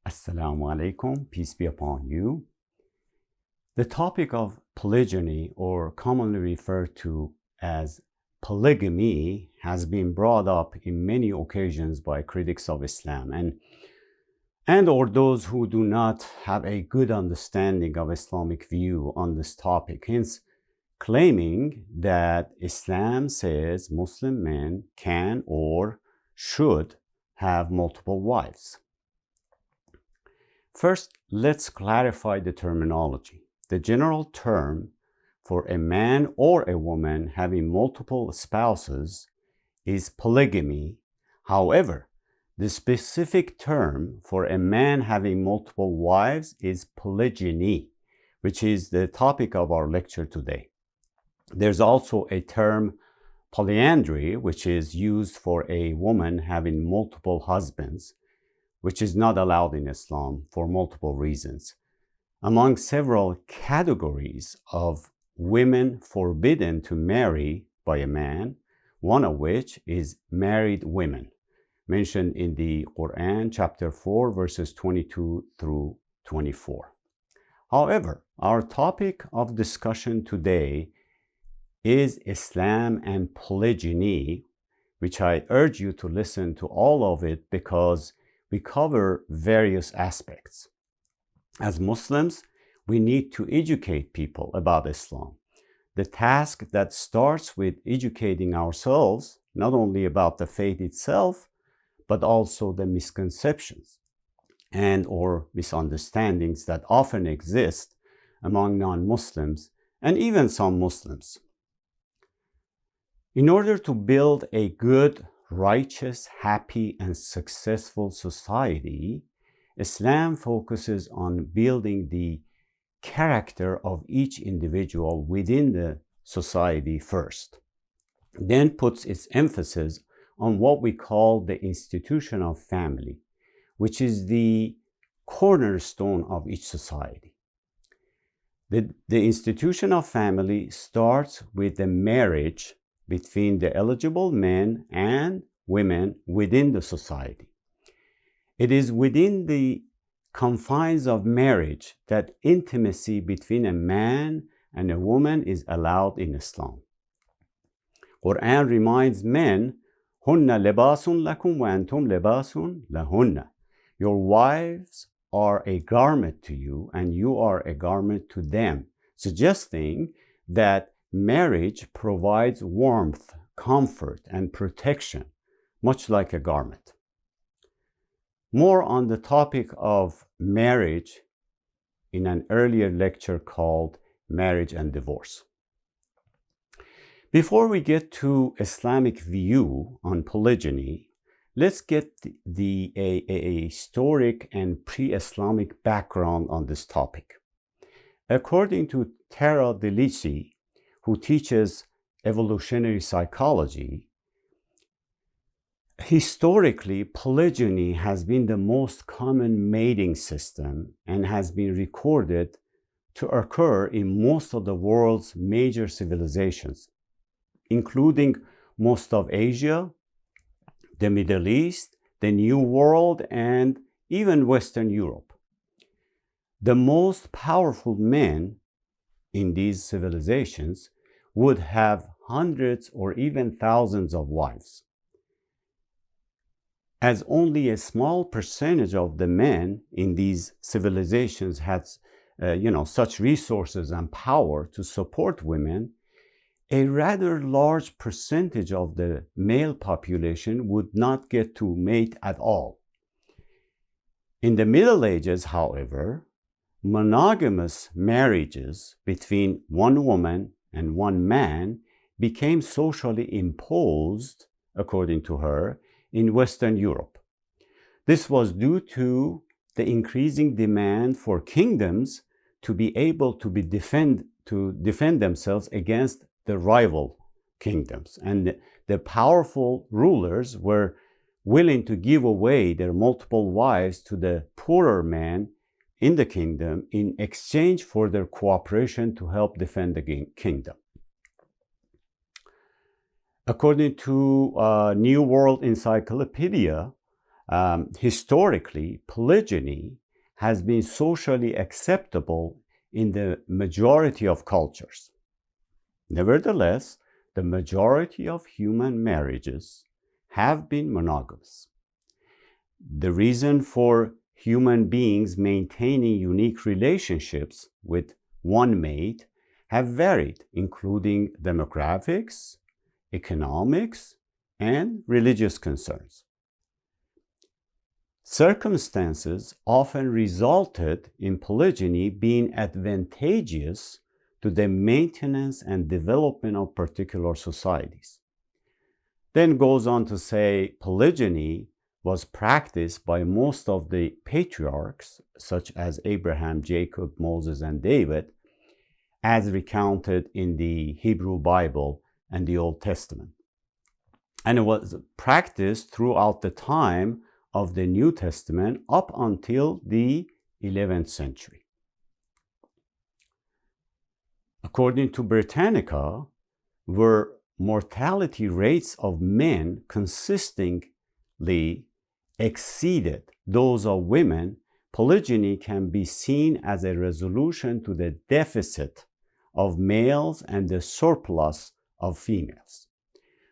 Assalamu alaikum, peace be upon you. The topic of polygyny, or commonly referred to as polygamy, has been brought up in many occasions by critics of Islam and or those who do not have a good understanding of Islamic view on this topic, hence claiming that Islam says Muslim men can or should have multiple wives. First, let's clarify the terminology. The general term for a man or a woman having multiple spouses is polygamy. However, the specific term for a man having multiple wives is polygyny, which is the topic of our lecture today. There's also a term polyandry, which is used for a woman having multiple husbands, which is not allowed in Islam for multiple reasons. Among several categories of women forbidden to marry by a man, one of which is married women, mentioned in the Quran, chapter 4, verses 22 through 24. However, our topic of discussion today is Islam and polygyny, which I urge you to listen to all of it because we cover various aspects. As Muslims, we need to educate people about Islam. The task that starts with educating ourselves, not only about the faith itself, but also the misconceptions and or misunderstandings that often exist among non-Muslims and even some Muslims. In order to build a good, righteous, happy, and successful society, Islam focuses on building the character of each individual within the society first, then puts its emphasis on what we call the institution of family, which is the cornerstone of each society. The institution of family starts with the marriage between the eligible men and women within the society. It is within the confines of marriage that intimacy between a man and a woman is allowed in Islam. Quran reminds men, "Hunna libasun lakum wa antum libasun lahunna." Your wives are a garment to you and you are a garment to them, suggesting that marriage provides warmth, comfort, and protection, much like a garment. More on the topic of marriage in an earlier lecture called Marriage and Divorce. Before we get to Islamic view on polygyny, let's get a historic and pre-Islamic background on this topic. According to Tara Delici, who teaches evolutionary psychology, historically, polygyny has been the most common mating system and has been recorded to occur in most of the world's major civilizations, including most of Asia, the Middle East, the New World, and even Western Europe. The most powerful men in these civilizations would have hundreds or even thousands of wives. As only a small percentage of the men in these civilizations had such resources and power to support women, a rather large percentage of the male population would not get to mate at all. In the Middle Ages, however, monogamous marriages between one woman and one man became socially imposed, according to her, in Western Europe. This was due to the increasing demand for kingdoms to be able to defend themselves against the rival kingdoms. And the powerful rulers were willing to give away their multiple wives to the poorer men in the kingdom in exchange for their cooperation to help defend the kingdom. According to New World Encyclopedia, Historically, polygyny has been socially acceptable in the majority of cultures. Nevertheless, the majority of human marriages have been monogamous. The reason for human beings maintaining unique relationships with one mate have varied, including demographics, economics, and religious concerns. Circumstances often resulted in polygyny being advantageous to the maintenance and development of particular societies. Then goes on to say polygyny was practiced by most of the patriarchs, such as Abraham, Jacob, Moses, and David, as recounted in the Hebrew Bible and the Old Testament. And it was practiced throughout the time of the New Testament up until the 11th century. According to Britannica, where mortality rates of men consistently exceeded those of women, polygyny can be seen as a resolution to the deficit of males and the surplus of females.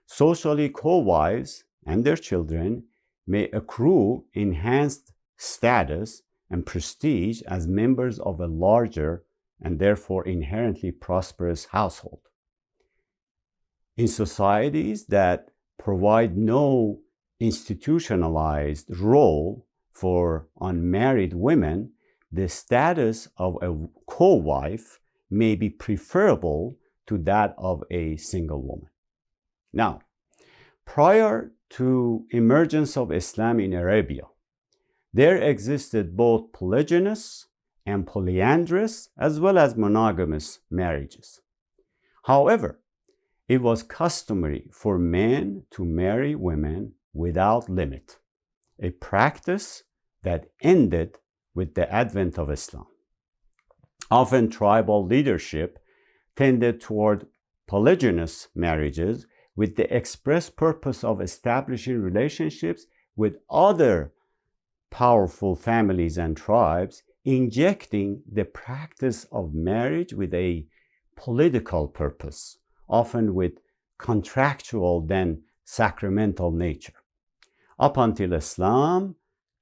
Socially, co-wives and their children may accrue enhanced status and prestige as members of a larger and therefore inherently prosperous household. In societies that provide no institutionalized role for unmarried women, the status of a co-wife may be preferable to that of a single woman. Now, prior to emergence of Islam in Arabia, there existed both polygynous and polyandrous as well as monogamous marriages. However, it was customary for men to marry women without limit, a practice that ended with the advent of Islam. Often tribal leadership tended toward polygynous marriages with the express purpose of establishing relationships with other powerful families and tribes, injecting the practice of marriage with a political purpose, often with contractual than sacramental nature. Up until Islam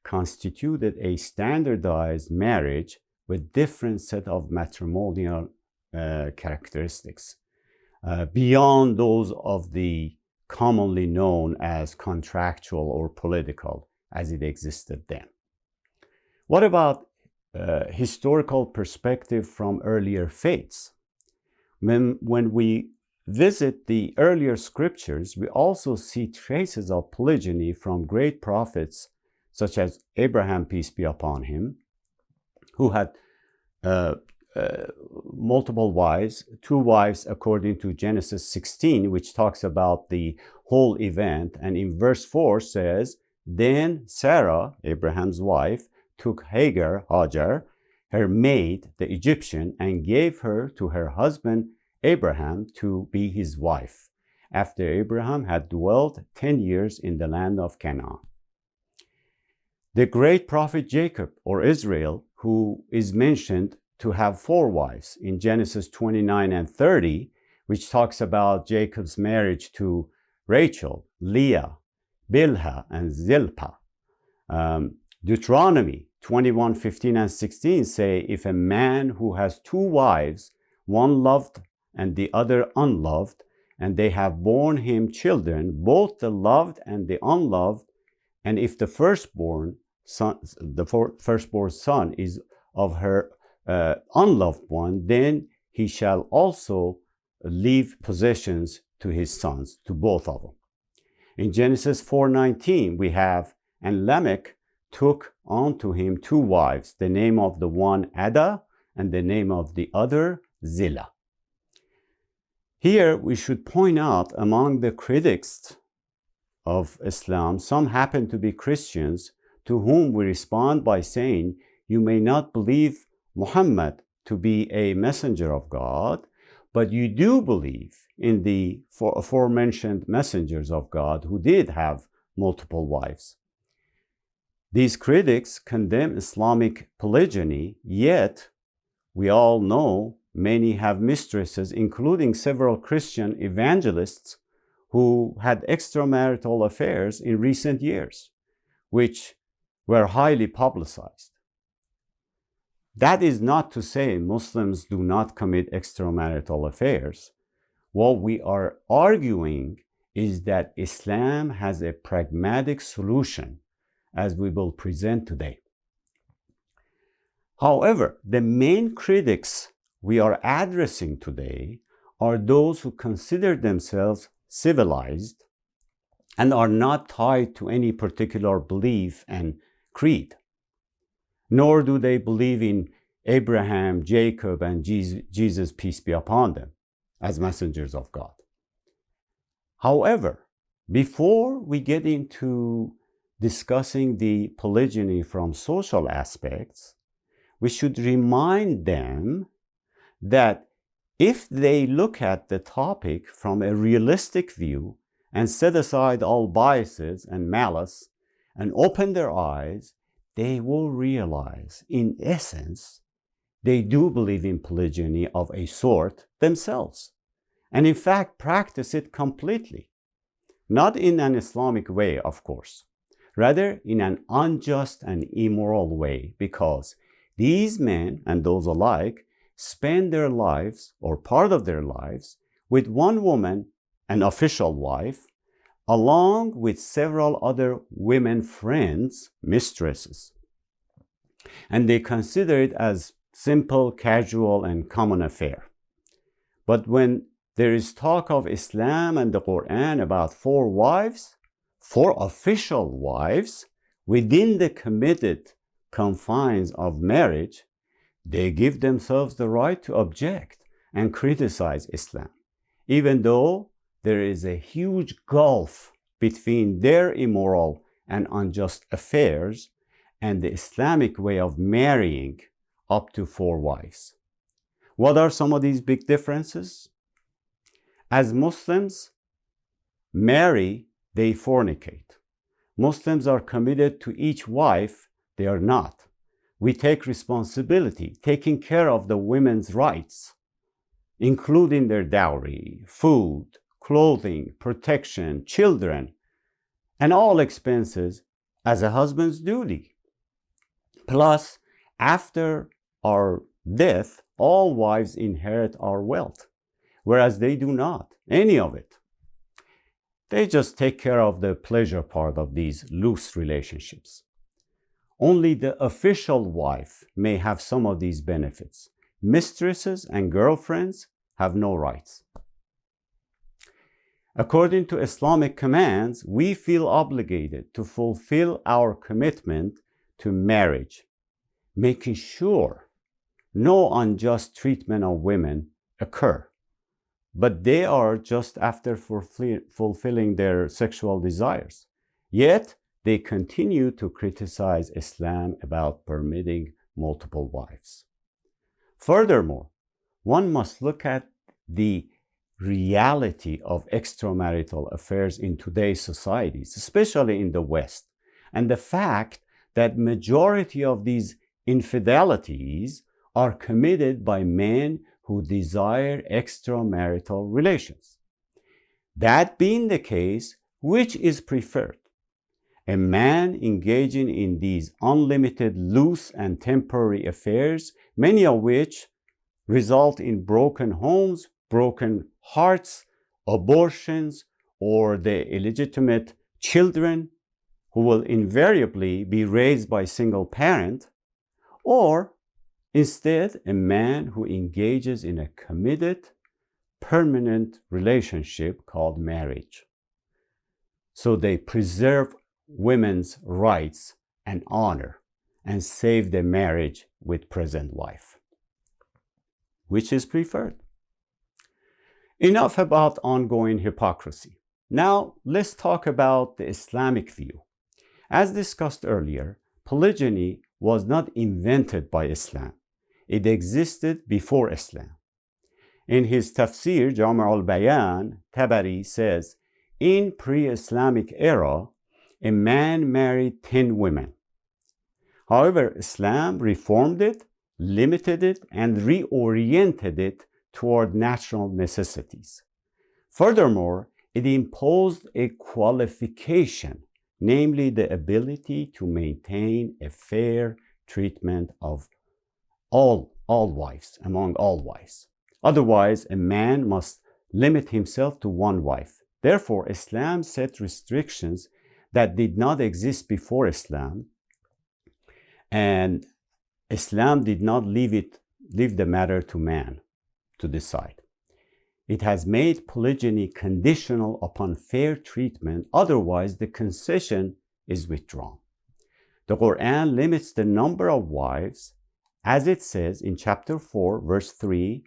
constituted a standardized marriage with different set of matrimonial characteristics, beyond those of the commonly known as contractual or political as it existed then. What about historical perspective from earlier faiths? When we visit the earlier scriptures, we also see traces of polygyny from great prophets such as Abraham, peace be upon him, who had multiple wives, 2 wives according to Genesis 16, which talks about the whole event. And in verse 4 says, then Sarah, Abraham's wife, took Hagar, her maid, the Egyptian, and gave her to her husband Abraham to be his wife, after Abraham had dwelt 10 years in the land of Canaan. The great prophet Jacob, or Israel, who is mentioned to have 4 wives in Genesis 29 and 30, which talks about Jacob's marriage to Rachel, Leah, Bilhah, and Zilpah. Deuteronomy 21, 15, and 16 say, if a man who has 2 wives, one loved and the other unloved, and they have borne him children, both the loved and the unloved, and if the firstborn son is of her unloved one, then he shall also leave possessions to his sons, to both of them. In Genesis 4:19, we have, and Lamech took unto him 2 wives, the name of the one Ada, and the name of the other Zillah. Here we should point out among the critics of Islam, some happen to be Christians, to whom we respond by saying, you may not believe Muhammad to be a messenger of God, but you do believe in the aforementioned messengers of God who did have multiple wives. These critics condemn Islamic polygyny, yet we all know many have mistresses, including several Christian evangelists who had extramarital affairs in recent years, which were highly publicized. That is not to say Muslims do not commit extramarital affairs. What we are arguing is that Islam has a pragmatic solution, as we will present today. However, the main critics we are addressing today are those who consider themselves civilized and are not tied to any particular belief and creed, nor do they believe in Abraham, Jacob, and Jesus, peace be upon them, as messengers of God. However, before we get into discussing the polygyny from social aspects, we should remind them that if they look at the topic from a realistic view and set aside all biases and malice and open their eyes, they will realize, in essence, they do believe in polygyny of a sort themselves, and in fact practice it completely. Not in an Islamic way, of course, rather in an unjust and immoral way, because these men and those alike spend their lives, or part of their lives, with one woman, an official wife, along with several other women friends, mistresses. And they consider it as simple, casual, and common affair. But when there is talk of Islam and the Quran about 4 wives, 4 official wives, within the committed confines of marriage, they give themselves the right to object and criticize Islam, even though there is a huge gulf between their immoral and unjust affairs and the Islamic way of marrying up to 4 wives. What are some of these big differences? As Muslims marry, they fornicate. Muslims are committed to each wife, they are not. We take responsibility, taking care of the women's rights, including their dowry, food, clothing, protection, children, and all expenses as a husband's duty. Plus, after our death, all wives inherit our wealth, whereas they do not, any of it. They just take care of the pleasure part of these loose relationships. Only the official wife may have some of these benefits. Mistresses and girlfriends have no rights. According to Islamic commands, we feel obligated to fulfill our commitment to marriage, making sure no unjust treatment of women occur. But they are just after fulfilling their sexual desires. Yet, they continue to criticize Islam about permitting multiple wives. Furthermore, one must look at the reality of extramarital affairs in today's societies, especially in the West, and the fact that majority of these infidelities are committed by men who desire extramarital relations. That being the case, which is preferred? A man engaging in these unlimited loose and temporary affairs, many of which result in broken homes, broken hearts, abortions, or the illegitimate children who will invariably be raised by a single parent, or instead a man who engages in a committed, permanent relationship called marriage. So they preserve women's rights and honor and save the marriage with present wife. Which is preferred? Enough about ongoing hypocrisy. Now let's talk about the Islamic view. As discussed earlier, polygyny was not invented by Islam. It existed before Islam. In his tafsir, Jami' al-Bayan, Tabari says, in pre-Islamic era, a man married 10 women, However, Islam reformed it, limited it, and reoriented it toward natural necessities. Furthermore, it imposed a qualification, namely the ability to maintain a fair treatment of all wives, among all wives. Otherwise, a man must limit himself to one wife. Therefore, Islam set restrictions that did not exist before Islam, and Islam did not leave the matter to man to decide. It has made polygyny conditional upon fair treatment, otherwise the concession is withdrawn. The Quran limits the number of wives, as it says in chapter 4, verse 3,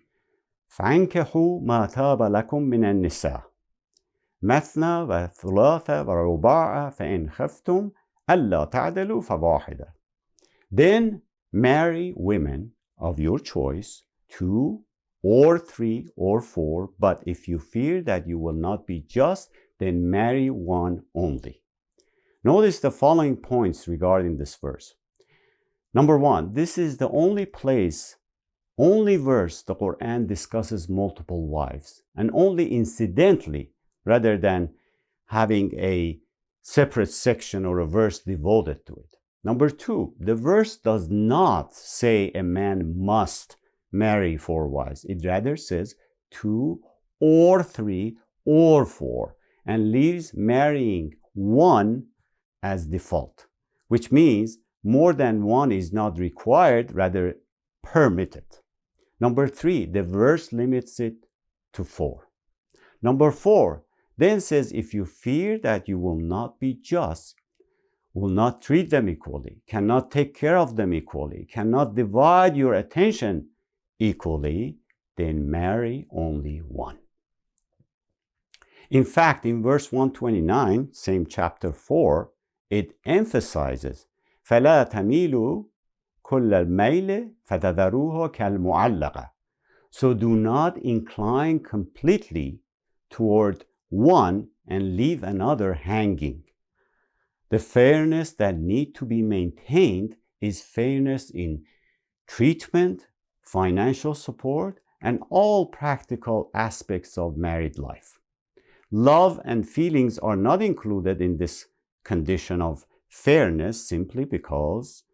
فَانْكِحُوا مَا تَابَ لَكُم مِّنَ النِّسَاءِ مَثْنَى وَثُلَاثَ وَرُبَاعَ فَإِنْ خَفْتُمْ أَلَّا تَعْدِلُوا فَوَاحِدَةً. Then marry women of your choice, 2 or 3 or 4, but if you fear that you will not be just, then marry one only. Notice the following points regarding this verse. Number 1, this is the only verse the Quran discusses multiple wives, and only incidentally, rather than having a separate section or a verse devoted to it. Number 2, the verse does not say a man must marry 4 wives. It rather says 2 or 3 or 4 and leaves marrying one as default, which means more than one is not required, rather permitted. Number 3, the verse limits it to 4. Number 4 then says if you fear that you will not be just, will not treat them equally, cannot take care of them equally, cannot divide your attention equally, then marry only one. In fact, in verse 129, same chapter 4, it emphasizes فَلَا تَمِيلُوا كُلَّ الْمَيْلِ فَتَذَرُوهُ كَالْمُعَلَّقَةِ. So do not incline completely toward one and leave another hanging. The fairness that need to be maintained is fairness in treatment, financial support, and all practical aspects of married life. Love and feelings are not included in this condition of fairness simply because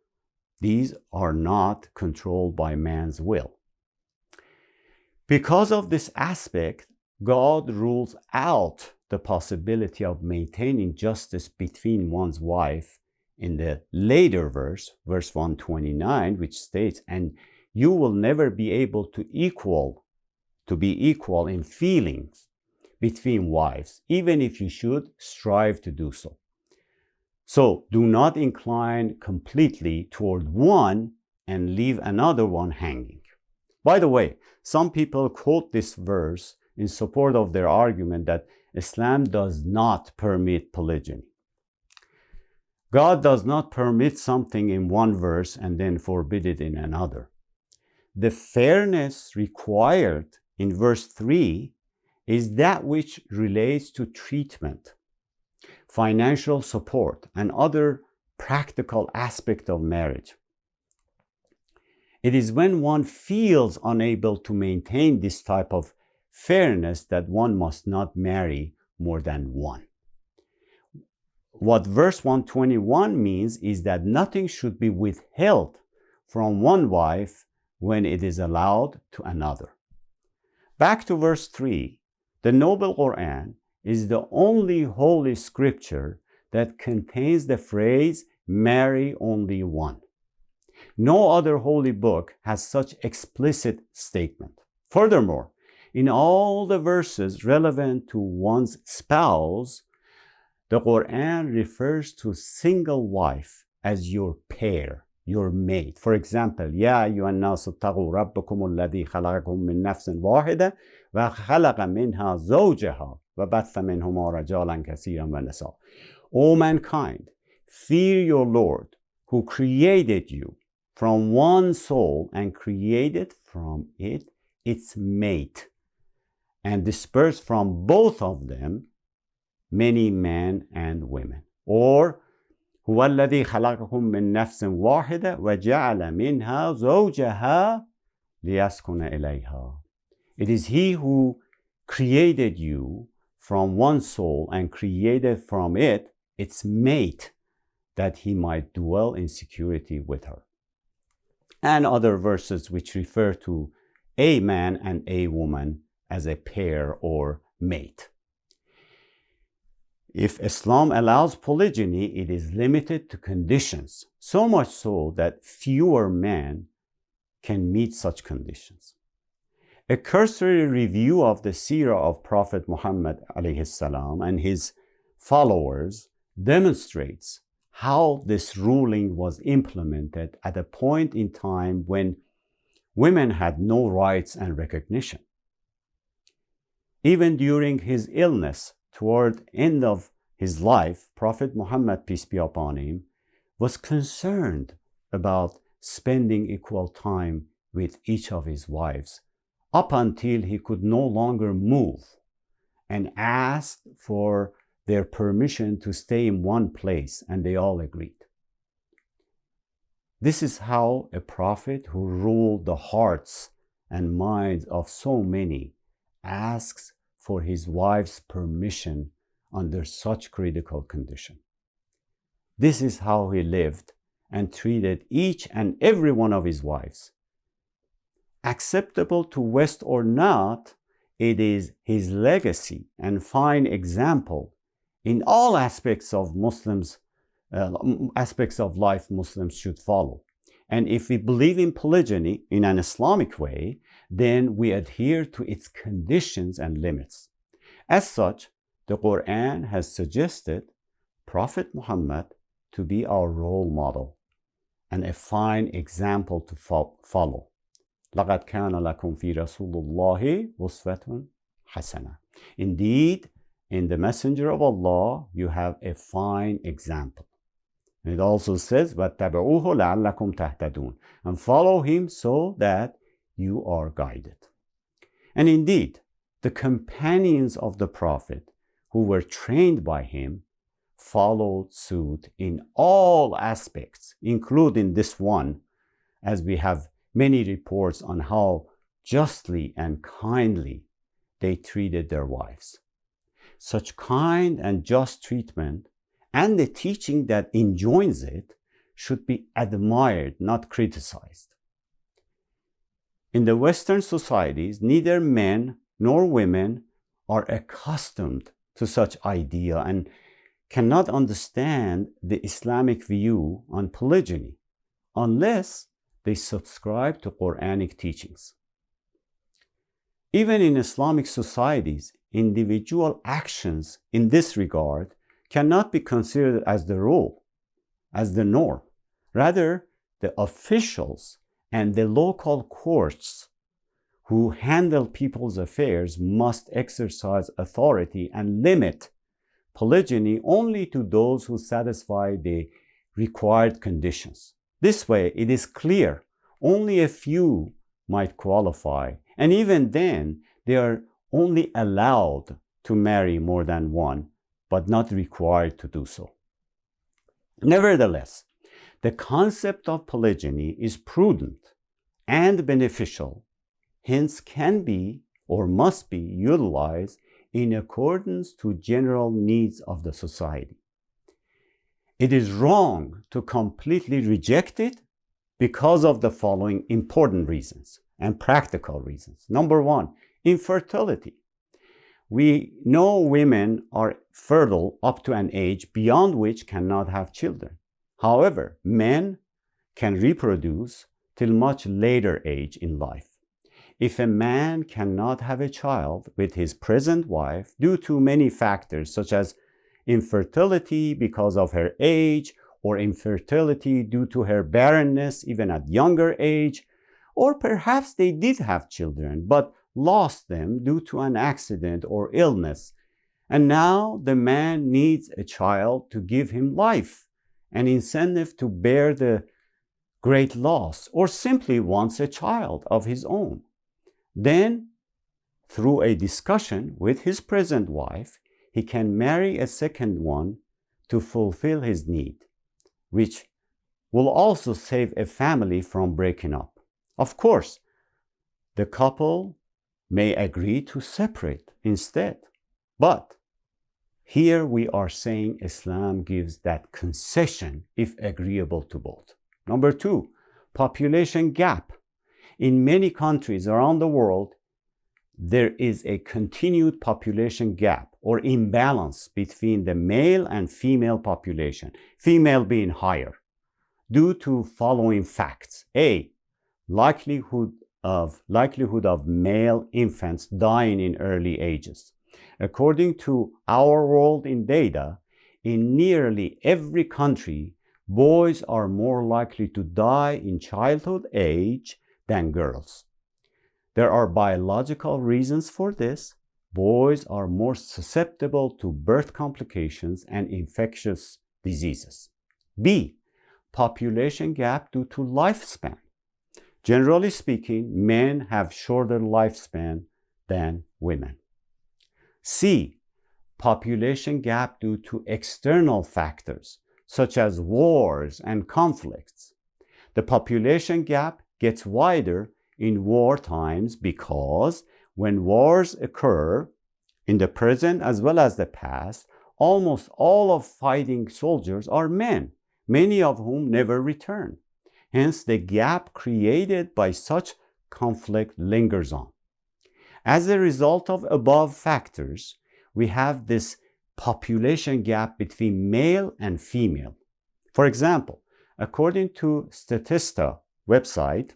these are not controlled by man's will. Because of this aspect, God rules out the possibility of maintaining justice between one's wife in the later verse 129, which states, and you will never be able to be equal in feelings between wives, even if you should strive to do so. So do not incline completely toward one and leave another one hanging. By the way, some people quote this verse in support of their argument that Islam does not permit polygyny. God does not permit something in one verse and then forbid it in another. The fairness required in verse 3 is that which relates to treatment, financial support, and other practical aspects of marriage. It is when one feels unable to maintain this type of fairness that one must not marry more than one. What verse 121 means is that nothing should be withheld from one wife when it is allowed to another. Back to verse 3, the Noble Quran is the only holy scripture that contains the phrase, marry only one. No other holy book has such explicit statement. Furthermore, in all the verses relevant to one's spouse, the Quran refers to single wife as your pair, your mate. For example, يَا أَيُّهَا النَّاسُ اتَّقُوا رَبَّكُمُ الَّذِي خَلَقَكُم مِّن نَّفْسٍ وَاحِدَةٍ وَخَلَقَ مِنْهَا زَوْجَهَا وَبَثَّ مِنْهُمَا رِجَالًا كَثِيرًا وَنِسَاءً. O mankind, fear your Lord, who created you from one soul and created from it its mate, and dispersed from both of them many men and women. Or, هو الذي خلقكم من نفس واحدة وجعل منها زوجها ليسكن إليها. It is He who created you from one soul and created from it its mate, that He might dwell in security with her. And other verses which refer to a man and a woman as a pair or mate. If Islam allows polygyny, it is limited to conditions, so much so that fewer men can meet such conditions. A cursory review of the seerah of Prophet Muhammad ﷺ and his followers demonstrates how this ruling was implemented at a point in time when women had no rights and recognition. Even during his illness, toward the end of his life, Prophet Muhammad, peace be upon him, was concerned about spending equal time with each of his wives up until he could no longer move, and asked for their permission to stay in one place, and they all agreed. This is how a prophet who ruled the hearts and minds of so many asks for his wife's permission under such critical condition. This is how he lived and treated each and every one of his wives. Acceptable to West or not, it is his legacy and fine example in all aspects of life Muslims should follow. And if we believe in polygyny in an Islamic way, then we adhere to its conditions and limits. As such, the Quran has suggested Prophet Muhammad to be our role model and a fine example to follow. لَقَدْ كَانَ لَكُمْ فِي رَسُولِ اللَّهِ أُسْوَةٌ حَسَنَةٌ. Indeed, in the Messenger of Allah, you have a fine example. And it also says, وَاتَّبِعُوهُ لَعَلَّكُمْ تَهْتَدُونَ. And follow him so that you are guided. And indeed, the companions of the Prophet who were trained by him followed suit in all aspects, including this one, as we have many reports on how justly and kindly they treated their wives. Such kind and just treatment and the teaching that enjoins it should be admired, not criticized. In the Western societies, neither men nor women are accustomed to such idea and cannot understand the Islamic view on polygyny unless they subscribe to Quranic teachings. Even in Islamic societies, individual actions in this regard cannot be considered as the rule, as the norm. Rather, the officials and the local courts who handle people's affairs must exercise authority and limit polygyny only to those who satisfy the required conditions. This way, it is clear only a few might qualify, and even then, they are only allowed to marry more than one, but not required to do so. Nevertheless, the concept of polygyny is prudent and beneficial, hence can be or must be utilized in accordance to general needs of the society. It is wrong to completely reject it because of the following important reasons and practical reasons. Number one, infertility. We know women are fertile up to an age beyond which cannot have children. However, men can reproduce till much later age in life. If a man cannot have a child with his present wife due to many factors such as infertility because of her age, or infertility due to her barrenness even at younger age, or perhaps they did have children but lost them due to an accident or illness, and now the man needs a child to give him life, an incentive to bear the great loss, or simply wants a child of his own. Then, through a discussion with his present wife, he can marry a second one to fulfill his need. which will also save a family from breaking up. Of course, the couple may agree to separate instead, but here we are saying Islam gives that concession if agreeable to both. Number two, population gap. In many countries around the world, there is a continued population gap or imbalance between the male and female population, female being higher, due to following facts. A, likelihood of male infants dying in early ages. According to Our World in Data, in nearly every country, boys are more likely to die in childhood age than girls. There are biological reasons for this. Boys are more susceptible to birth complications and infectious diseases. B, population gap due to lifespan. Generally speaking, men have shorter lifespan than women. C, population gap due to external factors, such as wars and conflicts. The population gap gets wider in war times because when wars occur in the present as well as the past, almost all of fighting soldiers are men, many of whom never return. Hence, the gap created by such conflict lingers on. As a result of above factors, we have this population gap between male and female. For example, according to Statista website,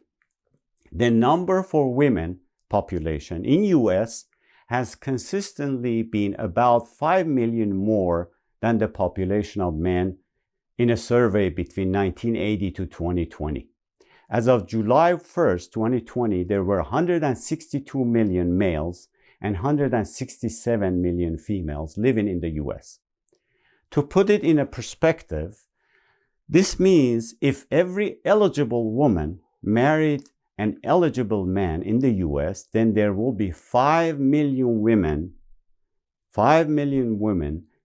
the number for women population in US has consistently been about 5 million more than the population of men in a survey between 1980 to 2020. As of July 1st, 2020, there were 162 million males and 167 million females living in the US. To put it in a perspective, this means if every eligible woman married an eligible man in the US, then there will be 5 million women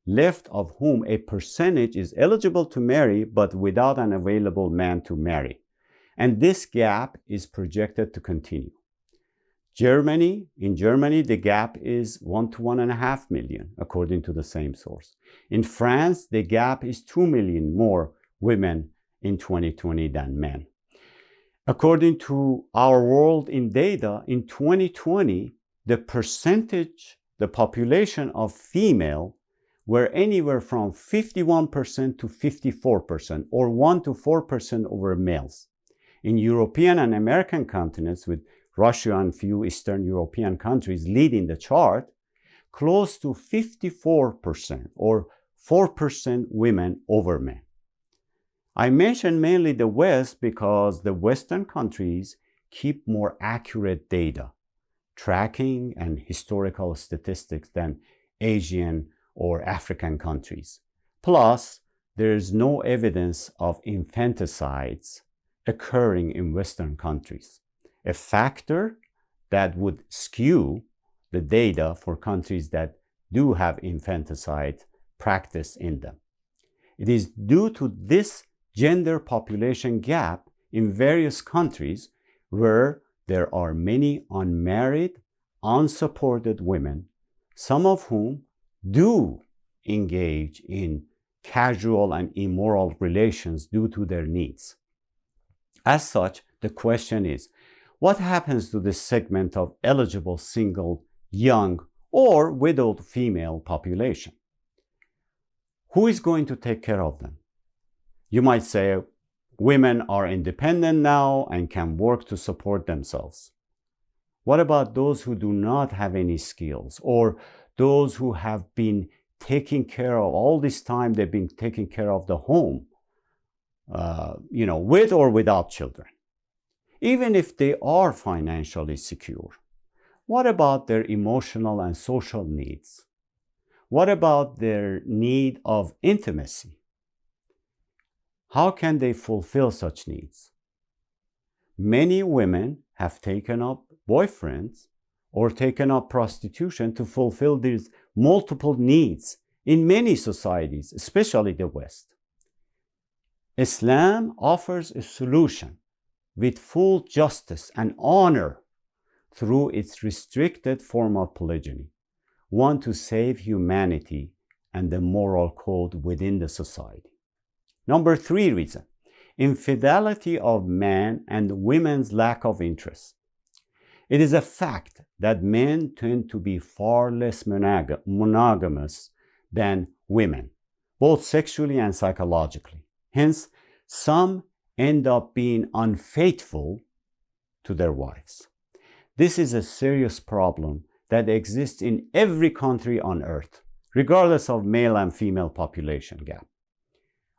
left, of whom a percentage is eligible to marry but without an available man to marry. And this gap is projected to continue. In Germany, the gap is 1 to 1.5 million, according to the same source. In France, the gap is 2 million more women in 2020 than men. According to Our World in Data, in 2020, the population of female were anywhere from 51% to 54%, or 1 to 4% over males. In European and American continents, with Russia and few Eastern European countries leading the chart, close to 54% or 4% women over men. I mention mainly the West because the Western countries keep more accurate data, tracking and historical statistics than Asian or African countries. Plus, there is no evidence of infanticides occurring in Western countries, a factor that would skew the data for countries that do have infanticide practice in them. It is due to this gender population gap in various countries where there are many unmarried, unsupported women, some of whom do engage in casual and immoral relations due to their needs. As such, the question is, what happens to this segment of eligible single, young, or widowed female population? Who is going to take care of them? You might say, women are independent now and can work to support themselves. What about those who do not have any skills, or those who have been taking care of all this time, they've been taking care of the home, with or without children? Even if they are financially secure, what about their emotional and social needs? What about their need of intimacy? How can they fulfill such needs? Many women have taken up boyfriends or taken up prostitution to fulfill these multiple needs in many societies, especially the West. Islam offers a solution with full justice and honor through its restricted form of polygyny, one to save humanity and the moral code within the society. Number 3 reason, infidelity of man and women's lack of interest. It is a fact that men tend to be far less monogamous than women, both sexually and psychologically. Hence, some end up being unfaithful to their wives. This is a serious problem that exists in every country on earth, regardless of male and female population gap.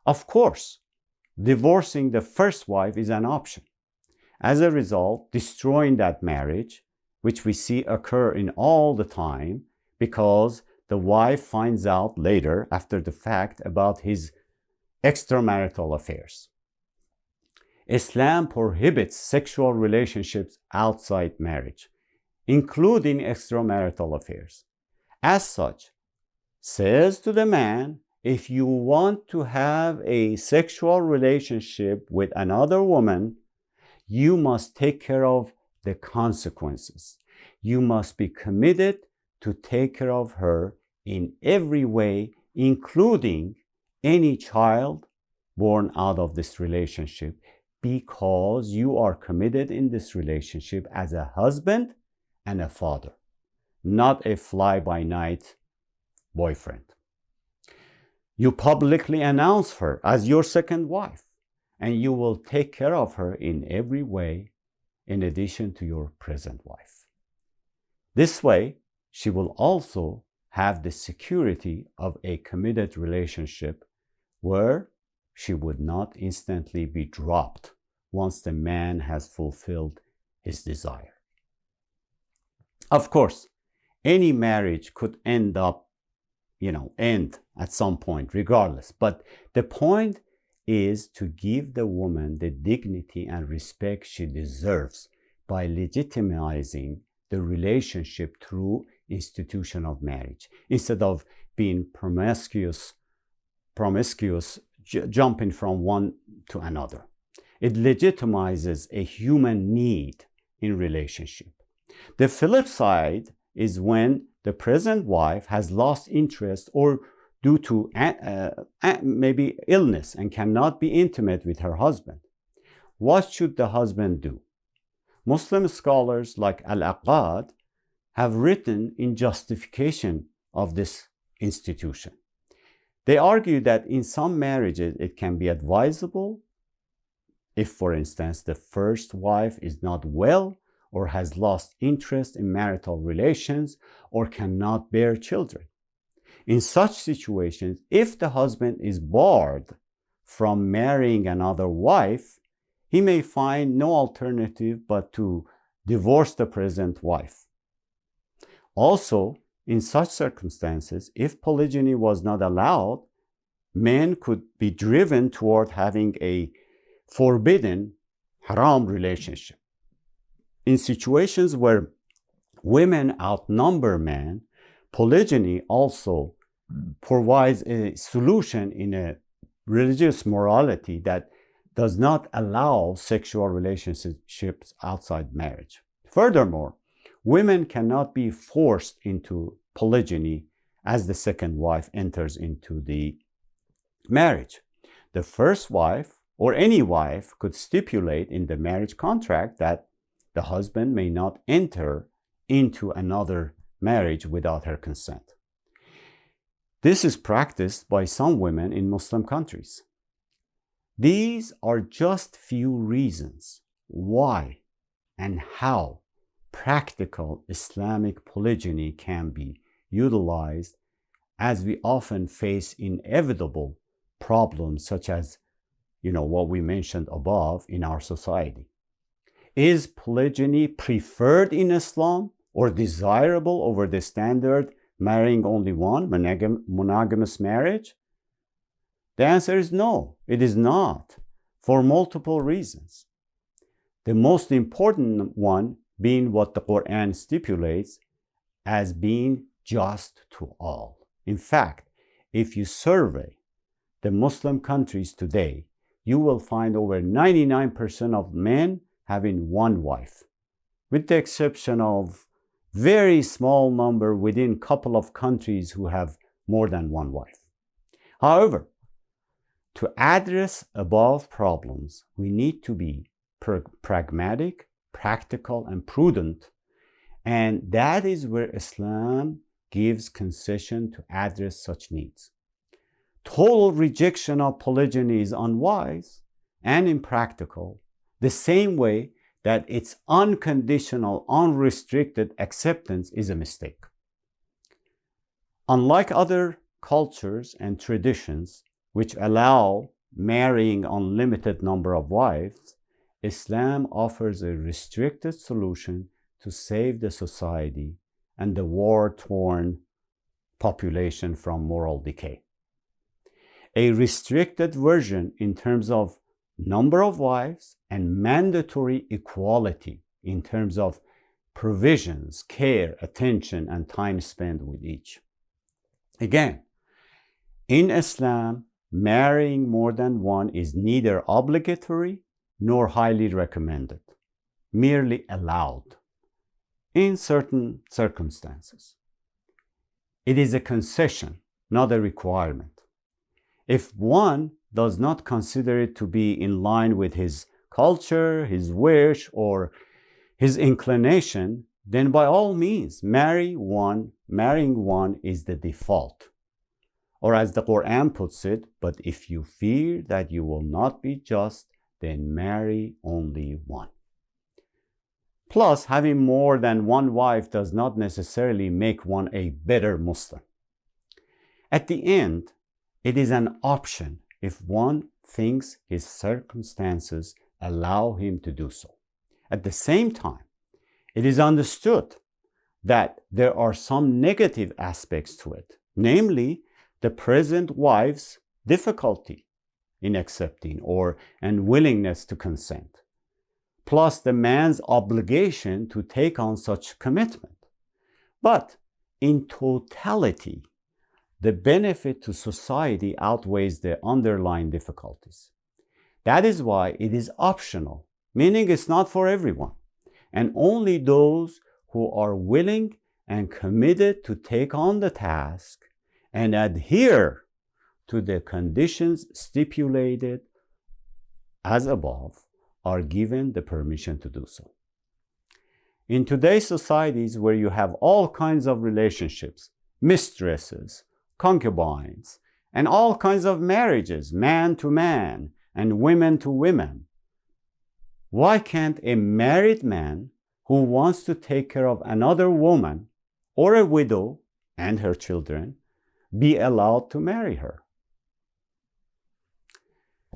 Of course, divorcing the first wife is an option. As a result, destroying that marriage, which we see occur in all the time because the wife finds out later after the fact about his extramarital affairs. Islam prohibits sexual relationships outside marriage, including extramarital affairs. As such, says to the man, if you want to have a sexual relationship with another woman, you must take care of the consequences. You must be committed to take care of her in every way, including any child born out of this relationship, because you are committed in this relationship as a husband and a father, not a fly-by-night boyfriend. You publicly announce her as your second wife, and you will take care of her in every way in addition to your present wife. This way, she will also have the security of a committed relationship where she would not instantly be dropped once the man has fulfilled his desire. Of course, any marriage could end at some point regardless, but the point is to give the woman the dignity and respect she deserves by legitimizing the relationship through institution of marriage, instead of being promiscuous jumping from one to another. It legitimizes a human need in relationship. The flip side is when the present wife has lost interest or due to maybe illness and cannot be intimate with her husband. What should the husband do? Muslim scholars like Al-Aqad have written in justification of this institution. They argue that in some marriages it can be advisable if, for instance, the first wife is not well or has lost interest in marital relations or cannot bear children. In such situations, if the husband is barred from marrying another wife, he may find no alternative but to divorce the present wife. Also, in such circumstances, if polygyny was not allowed, men could be driven toward having a forbidden haram relationship. In situations where women outnumber men, polygyny also provides a solution in a religious morality that does not allow sexual relationships outside marriage. Furthermore, women cannot be forced into polygyny as the second wife enters into the marriage. The first wife or any wife could stipulate in the marriage contract that the husband may not enter into another marriage without her consent. This is practiced by some women in Muslim countries. These are just few reasons why and how practical Islamic polygyny can be utilized, as we often face inevitable problems such as what we mentioned above in our society. Is polygyny preferred in Islam or desirable over the standard marrying only one, monogamous marriage? The answer is no, it is not, for multiple reasons. The most important one being what the Quran stipulates as being just to all. In fact, if you survey the Muslim countries today, you will find over 99% of men having one wife, with the exception of very small number within a couple of countries who have more than one wife. However, to address above problems, we need to be pragmatic, practical, and prudent. And that is where Islam gives concession to address such needs. Total rejection of polygyny is unwise and impractical, the same way that its unconditional, unrestricted acceptance is a mistake. Unlike other cultures and traditions which allow marrying unlimited number of wives, Islam offers a restricted solution to save the society and the war-torn population from moral decay. A restricted version in terms of number of wives and mandatory equality in terms of provisions, care, attention, and time spent with each. Again, in Islam, marrying more than one is neither obligatory nor highly recommended, merely allowed in certain circumstances. It is a concession, not a requirement. If one does not consider it to be in line with his culture, his wish, or his inclination, then by all means, marrying one is the default. Or as the Quran puts it, but if you fear that you will not be just, then marry only one. Plus, having more than one wife does not necessarily make one a better Muslim. At the end, it is an option if one thinks his circumstances allow him to do so. At the same time, it is understood that there are some negative aspects to it, namely the present wife's difficulty in accepting and willingness to consent, plus the man's obligation to take on such commitment. But in totality, the benefit to society outweighs the underlying difficulties. That is why it is optional, meaning it's not for everyone, and only those who are willing and committed to take on the task and adhere to the conditions stipulated as above are given the permission to do so. In today's societies where you have all kinds of relationships, mistresses, concubines, and all kinds of marriages, man to man and women to women, why can't a married man who wants to take care of another woman or a widow and her children be allowed to marry her?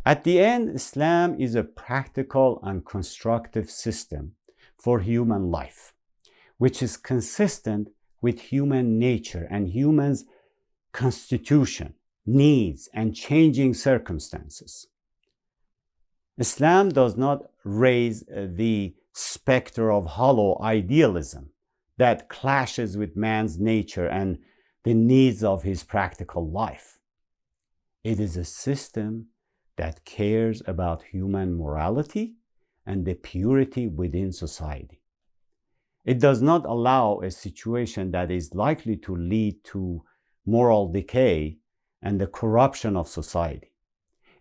At the end, Islam is a practical and constructive system for human life, which is consistent with human nature and humans' constitution, needs, and changing circumstances. Islam does not raise the specter of hollow idealism that clashes with man's nature and the needs of his practical life. It is a system that cares about human morality and the purity within society. It does not allow a situation that is likely to lead to moral decay and the corruption of society.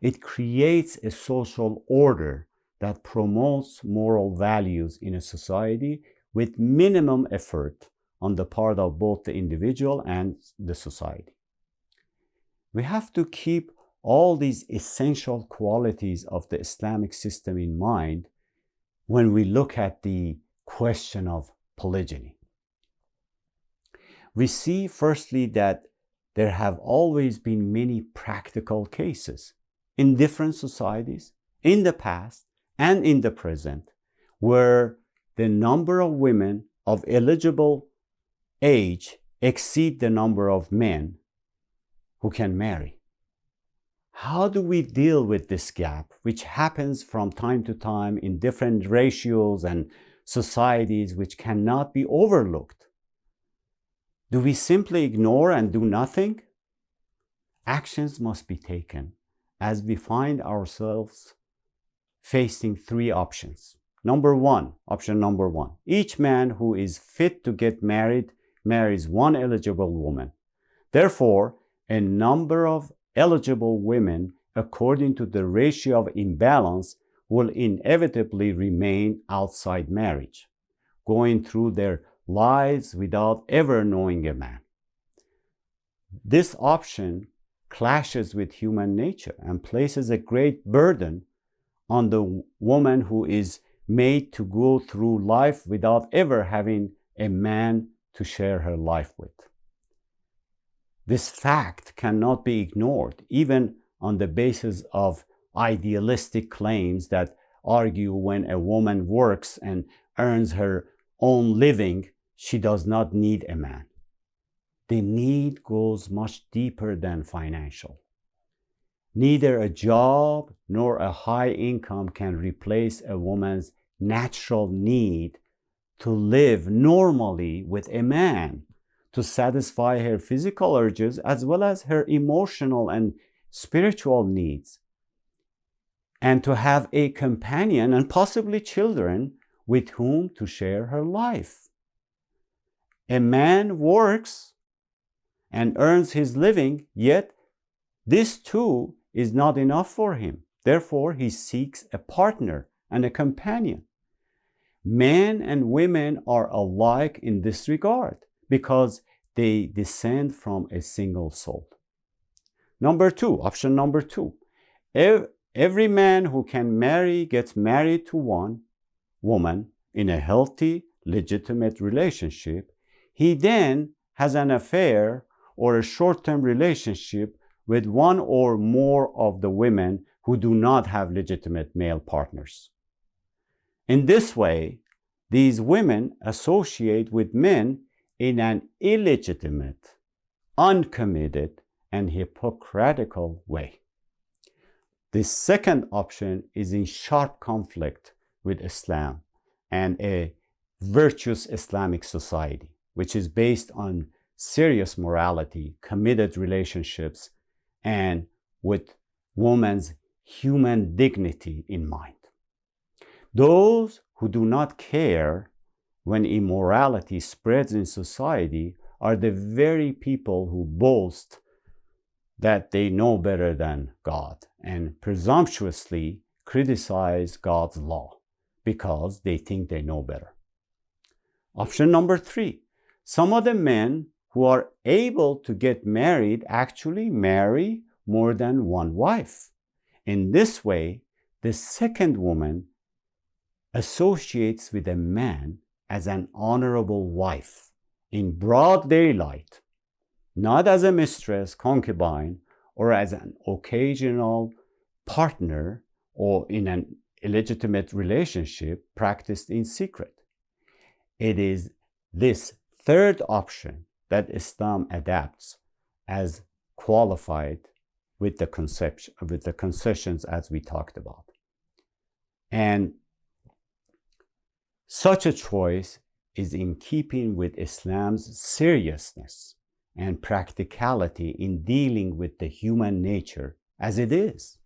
It creates a social order that promotes moral values in a society with minimum effort on the part of both the individual and the society. We have to keep all these essential qualities of the Islamic system in mind when we look at the question of polygyny. We see firstly that there have always been many practical cases in different societies, in the past and in the present, where the number of women of eligible age exceed the number of men who can marry. How do we deal with this gap, which happens from time to time in different ratios and societies which cannot be overlooked? Do we simply ignore and do nothing? Actions must be taken, as we find ourselves facing three options. Option number one, each man who is fit to get married marries one eligible woman. Therefore, a number of eligible women, according to the ratio of imbalance, will inevitably remain outside marriage, going through their lives without ever knowing a man. This option clashes with human nature and places a great burden on the woman who is made to go through life without ever having a man to share her life with. This fact cannot be ignored, even on the basis of idealistic claims that argue when a woman works and earns her own living, she does not need a man. The need goes much deeper than financial. Neither a job nor a high income can replace a woman's natural need to live normally with a man, to satisfy her physical urges as well as her emotional and spiritual needs, and to have a companion and possibly children with whom to share her life. A man works and earns his living, yet this too is not enough for him. Therefore, he seeks a partner and a companion. Men and women are alike in this regard because they descend from a single soul. Option number two. Every man who can marry gets married to one woman in a healthy, legitimate relationship. He then has an affair or a short-term relationship with one or more of the women who do not have legitimate male partners. In this way, these women associate with men in an illegitimate, uncommitted, and hypocritical way. This second option is in sharp conflict with Islam and a virtuous Islamic society, which is based on serious morality, committed relationships, and with woman's human dignity in mind. Those who do not care when immorality spreads in society are the very people who boast that they know better than God and presumptuously criticize God's law because they think they know better. Option number three, some of the men who are able to get married actually marry more than one wife. In this way, the second woman associates with a man as an honorable wife in broad daylight, not as a mistress, concubine, or as an occasional partner or in an illegitimate relationship practiced in secret. It is this third option that Islam adapts as qualified with the concessions as we talked about. And such a choice is in keeping with Islam's seriousness and practicality in dealing with the human nature as it is,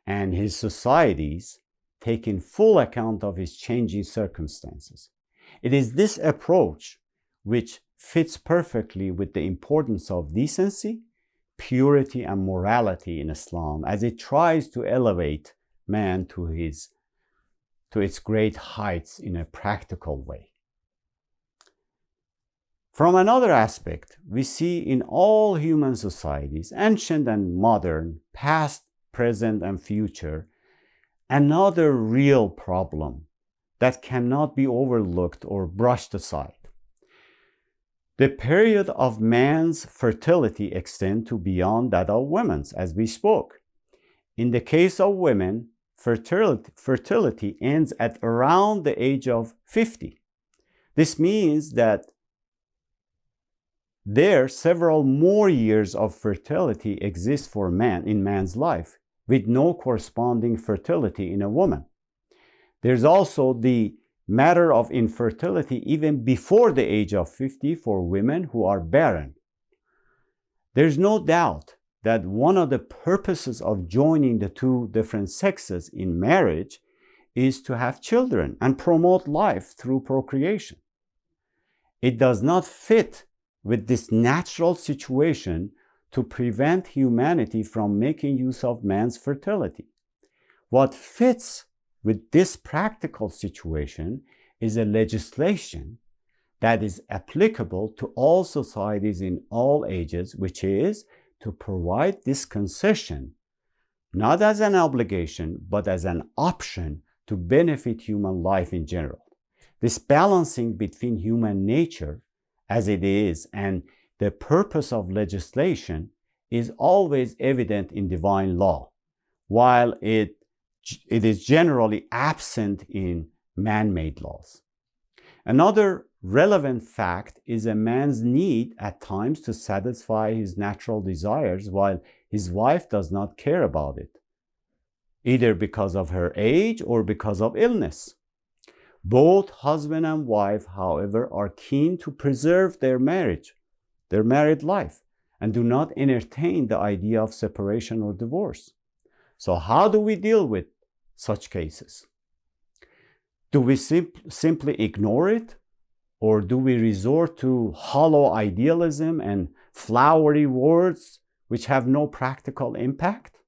and his societies taking full account of his changing circumstances. It is this approach which fits perfectly with the importance of decency, purity, and morality in Islam as it tries to elevate man to its great heights in a practical way. From another aspect, we see in all human societies, ancient and modern, past, present, and future, another real problem that cannot be overlooked or brushed aside. The period of man's fertility extends to beyond that of women's, as we spoke. In the case of women, fertility ends at around the age of 50. This means that there several more years of fertility exist for man in man's life, with no corresponding fertility in a woman. There's also the matter of infertility even before the age of 50 for women who are barren. There's no doubt that one of the purposes of joining the two different sexes in marriage is to have children and promote life through procreation. It does not fit with this natural situation to prevent humanity from making use of man's fertility. What fits with this practical situation is a legislation that is applicable to all societies in all ages, which is to provide this concession, not as an obligation, but as an option to benefit human life in general. This balancing between human nature as it is and the purpose of legislation is always evident in divine law, while it is generally absent in man-made laws. Another relevant fact is a man's need at times to satisfy his natural desires while his wife does not care about it, either because of her age or because of illness. Both husband and wife, however, are keen to preserve their marriage, their married life, and do not entertain the idea of separation or divorce. So how do we deal with such cases? Do we simply ignore it? Or do we resort to hollow idealism and flowery words which have no practical impact?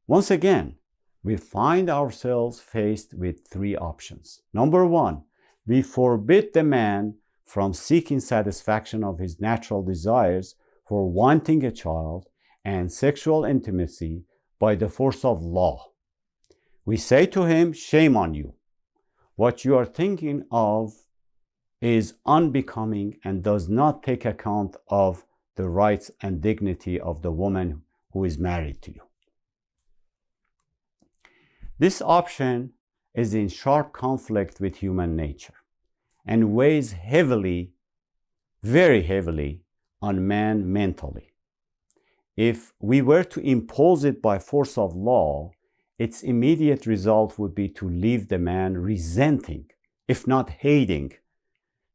Once again, we find ourselves faced with three options. Number one, we forbid the man from seeking satisfaction of his natural desires for wanting a child and sexual intimacy by the force of law. We say to him, shame on you. What you are thinking of is unbecoming and does not take account of the rights and dignity of the woman who is married to you. This option is in sharp conflict with human nature and weighs heavily, very heavily, on man mentally. If we were to impose it by force of law, its immediate result would be to leave the man resenting, if not hating,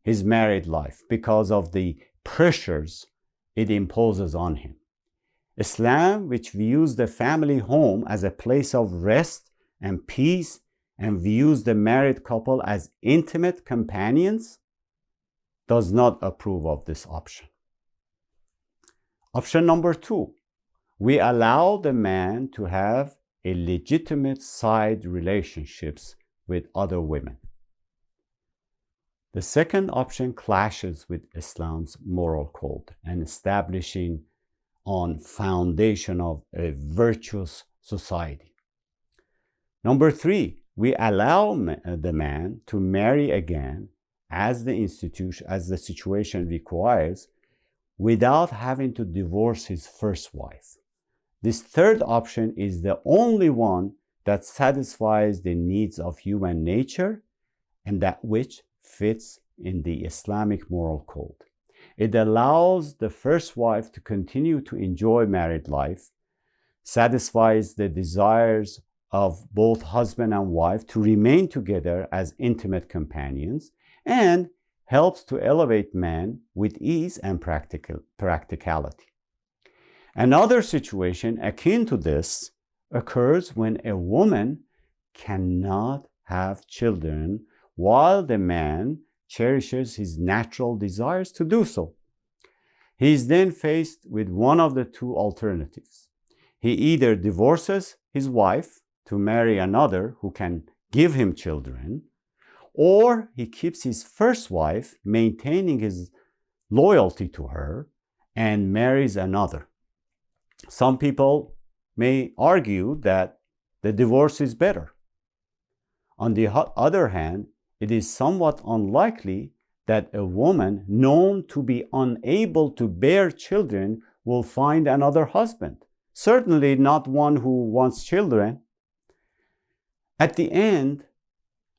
his married life because of the pressures it imposes on him. Islam, which views the family home as a place of rest and peace and views the married couple as intimate companions, does not approve of this option. Option number two, we allow the man to have a legitimate side relationships with other women. The second option clashes with Islam's moral code and establishing on foundation of a virtuous society. Number three, we allow the man to marry again as the situation requires without having to divorce his first wife. This third option is the only one that satisfies the needs of human nature and that which fits in the Islamic moral code. It allows the first wife to continue to enjoy married life, satisfies the desires of both husband and wife to remain together as intimate companions, and helps to elevate man with ease and practicality. Another situation akin to this occurs when a woman cannot have children while the man cherishes his natural desires to do so. He is then faced with one of the two alternatives. He either divorces his wife to marry another who can give him children, or he keeps his first wife, maintaining his loyalty to her, and marries another. Some people may argue that the divorce is better. On the other hand, it is somewhat unlikely that a woman known to be unable to bear children will find another husband. Certainly not one who wants children. At the end,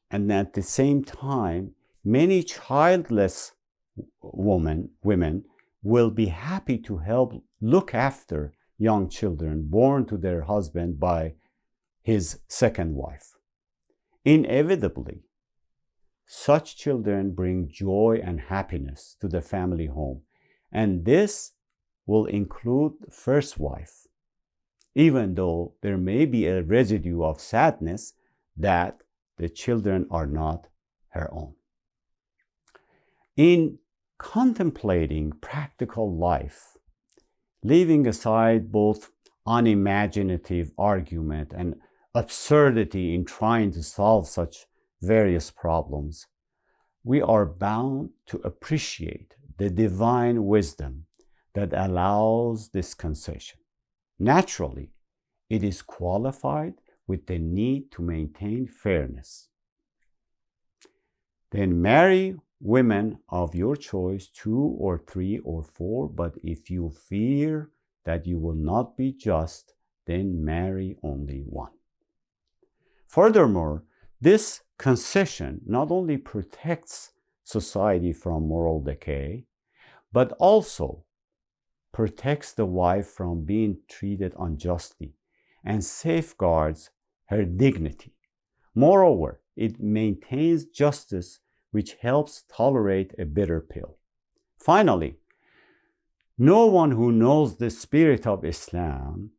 and at the same time, many childless women will be happy to help look after young children born to their husband by his second wife. Inevitably, such children bring joy and happiness to the family home, and this will include first wife, even though there may be a residue of sadness that the children are not her own. In contemplating practical life, leaving aside both unimaginative argument and absurdity in trying to solve such various problems, we are bound to appreciate the divine wisdom that allows this concession. Naturally, it is qualified with the need to maintain fairness. Then marry women of your choice, 2 or 3 or 4, but if you fear that you will not be just, then marry only one. Furthermore, this concession not only protects society from moral decay, but also protects the wife from being treated unjustly and safeguards her dignity. Moreover, it maintains justice, which helps tolerate a bitter pill. Finally, no one who knows the spirit of Islam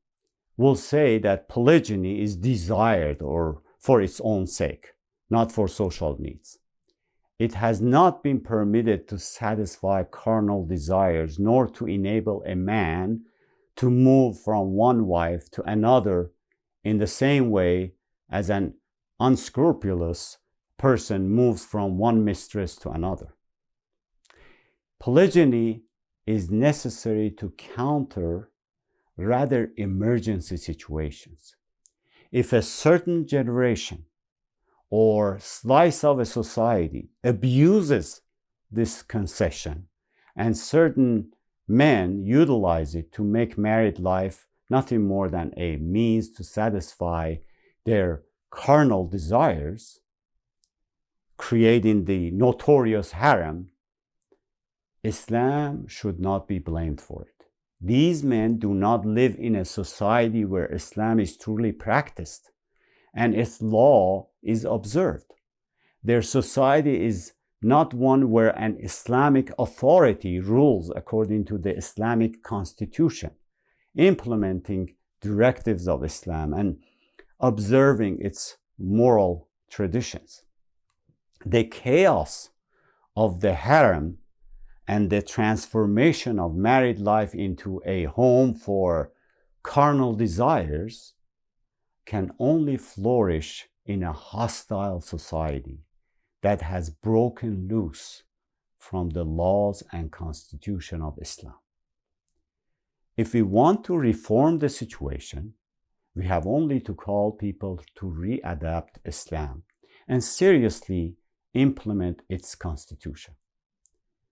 will say that polygyny is desired or for its own sake, not for social needs. It has not been permitted to satisfy carnal desires, nor to enable a man to move from one wife to another in the same way as an unscrupulous person moves from one mistress to another. Polygyny is necessary to counter rather emergency situations. If a certain generation or slice of a society abuses this concession and certain men utilize it to make married life nothing more than a means to satisfy their carnal desires, creating the notorious harem, Islam should not be blamed for it. These men do not live in a society where Islam is truly practiced and its law is observed. Their society is not one where an Islamic authority rules according to the Islamic constitution, implementing directives of Islam and observing its moral traditions. The chaos of the harem and the transformation of married life into a home for carnal desires can only flourish in a hostile society that has broken loose from the laws and constitution of Islam. If we want to reform the situation, we have only to call people to readapt Islam and seriously implement its constitution.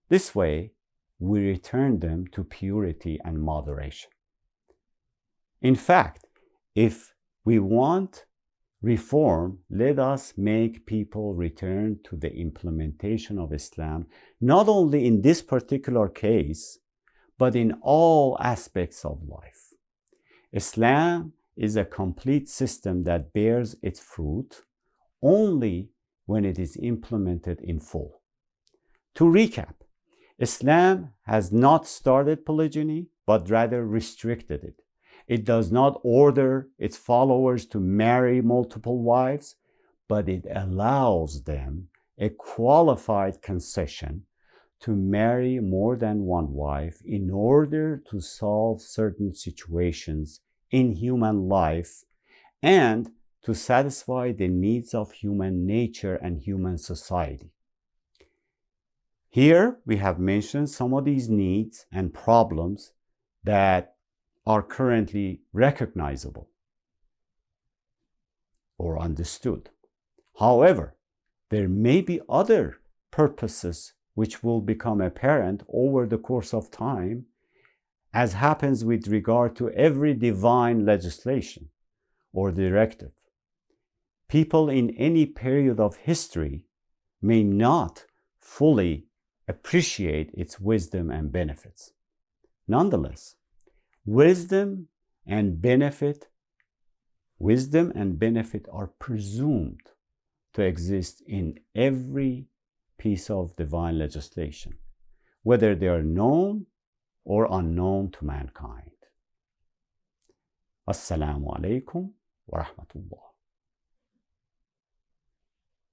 This way, we return them to purity and moderation. In fact, if we want reform, let us make people return to the implementation of Islam, not only in this particular case, but in all aspects of life. Islam is a complete system that bears its fruit only when it is implemented in full. To recap, Islam has not started polygyny, but rather restricted it. It does not order its followers to marry multiple wives, but it allows them a qualified concession to marry more than one wife in order to solve certain situations in human life and to satisfy the needs of human nature and human society. Here we have mentioned some of these needs and problems that are currently recognizable or understood. However, there may be other purposes which will become apparent over the course of time, as happens with regard to every divine legislation or directive. People in any period of history may not fully appreciate its wisdom and benefits. Nonetheless, wisdom and benefit are presumed to exist in every piece of divine legislation, whether they are known or unknown to mankind. Assalamu alaikum wa rahmatullah.